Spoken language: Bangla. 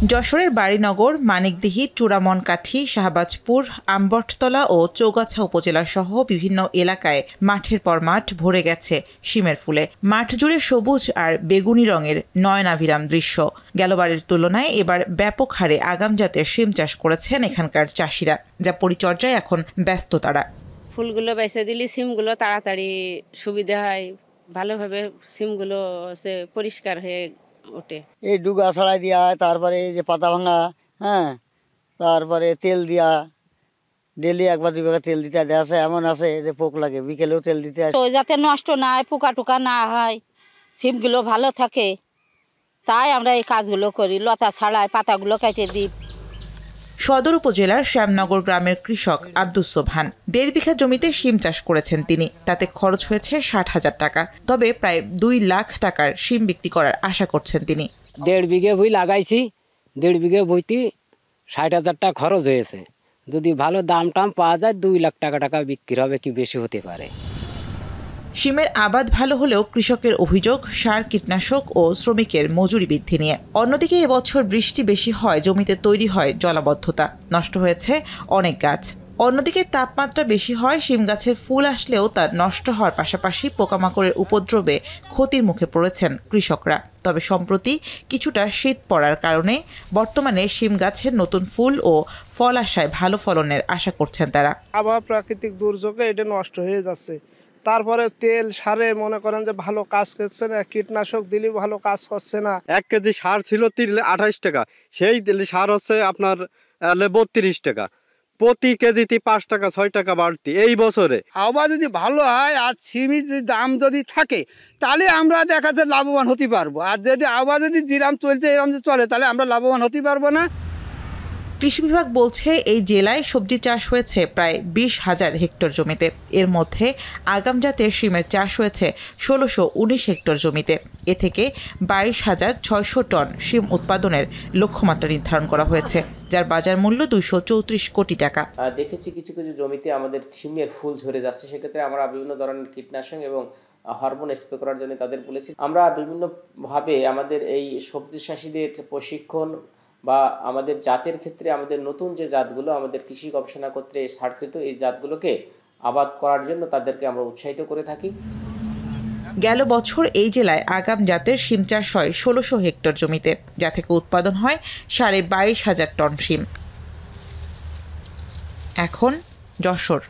যশোরের বাড়ীনগর, মানিকদিঘি, চূড়ামনকাঠি, শাহবাজপুর, আমবটতলা ও চৌগাছা উপজেলা সহ বিভিন্ন এলাকায় মাঠের পর মাঠ ভরে গেছে শিমের ফুলে। মাঠ জুড়ে সবুজ আর বেগুনি রঙের নয়নাভিরাম দৃশ্য। গেলবারের তুলনায় এবার ব্যাপক হারে আগাম জাতের শিম চাষ করেছেন এখানকার চাষিরা, যা পরিচর্যায় এখন ব্যস্ত তারা। ফুলগুলো বেঁচে দিলে সিমগুলো তাড়াতাড়ি সুবিধা হয়, ভালোভাবে সিমগুলো পরিষ্কার হয়ে ওঠে। এই ডুগা ছড়াই দেওয়া, তারপরে এই যে পাতা ভাঙা, হ্যাঁ, তারপরে তেল দেওয়া, ডেলি একবার দুবার তেল দিতে আছে। এমন আছে যে পোক লাগে, বিকেলেও তেল দিতে হয় যাতে নষ্ট না হয়, পোকা টোকা না হয়, সিমগুলো ভালো থাকে, তাই আমরা এই কাজগুলো করি। লতা ছাড়াই পাতাগুলো কেটে দিই। সদর উপজেলার শ্যামনগর গ্রামের কৃষক আব্দুস সোবহান 1.5 বিঘা জমিতে শিম চাষ করেছেন তিনি। তাতে খরচ হয়েছে 60,000 টাকা। তবে প্রায় 2 লাখ টাকার শিম বিক্রি করার আশা করছেন তিনি। 1.5 বিঘে বই লাগাইছি, 1.5 বিঘে বইতে 60,000 টাকা খরচ হয়েছে। যদি ভালো দাম টাম পাওয়া যায় 2 লাখ টাকা বিক্রি হবে, কি বেশি হতে পারে। শিমের আবাদ ভালো হলেও কৃষকের অভিযোগ সার, কীটনাশক ও শ্রমিকের মজুরি বৃদ্ধি নিয়ে। অন্যদিকে এবছর বৃষ্টি বেশি হয়, জমিতে তৈরি হয় জলাবদ্ধতা, নষ্ট হয়েছে অনেক গাছ। অন্যদিকে তাপমাত্রা বেশি হয়, শিম গাছের ফুল আসলেও তা নষ্ট হওয়ার পাশাপাশি পোকামাকড়ের উপদ্রবে ক্ষতির মুখে পড়েছেন কৃষকরা। তবে সম্প্রতি কিছুটা শীত পড়ার কারণে বর্তমানে শিম গাছের নতুন ফুল ও ফল আসায় ভালো ফলনের আশা করছেন তারা। আবহাওয়া প্রাকৃতিক দুর্যোগে এটা নষ্ট হয়ে যাচ্ছে। তারপরে তেল সারে মনে করেন যে ভালো কাজ করছে না, কীটনাশক দিলেও ভালো কাজ করছে না। 1 কেজি সার ছিল 28 টাকা, সেই সার হচ্ছে আপনার 32 টাকা। প্রতি কেজিতে 5 টাকা 6 টাকা বাড়তি এই বছরে। আবহাওয়া যদি ভালো হয় আর সিমের যদি দাম যদি থাকে, তাহলে আমরা দেখা যাচ্ছে লাভবান হতে পারবো। আর যদি আবহাওয়া যদি যেরাম চলছে এরকম যদি চলে, তাহলে আমরা লাভবান হতে পারবো না। কৃষি বিভাগ বলছে এই জেলায় সবজি চাষ হয়েছে প্রায় 20,000 হেক্টর জমিতে। এর মধ্যে আগাম জাতের শিমের চাষ হয়েছে 1619 হেক্টর জমিতে। এ থেকে 22,600 টন শিম উৎপাদনের লক্ষ্যমাত্রা নির্ধারণ করা হয়েছে, যার বাজার মূল্য 234 কোটি টাকা। দেখেছি কিছু কিছু জমিতে আমাদের শিমের ফুল ঝরে যাচ্ছে, সেক্ষেত্রে আমরা বিভিন্ন ধরনের কীটনাশক এবং হরমোন স্প্রে করার জন্য তাদের বলেছি। আমরা বিভিন্নভাবে আমাদের এই সবজি চাষিদের প্রশিক্ষণ বা আমাদের জাতের ক্ষেত্রে আমাদের নতুন যে জাতগুলো আমাদের কৃষি গবেষণা ক্ষেত্রে স্বীকৃত এই জাতগুলোকে আবাদ করার জন্য তাদেরকে আমরা উৎসাহিত করে থাকি। গেল বছর এই জেলায় আগাম জাতের শিম চাষ হয় 1600 হেক্টর জমিতে, যা থেকে উৎপাদন হয় 22,500 টন শিম। এখন যশোর।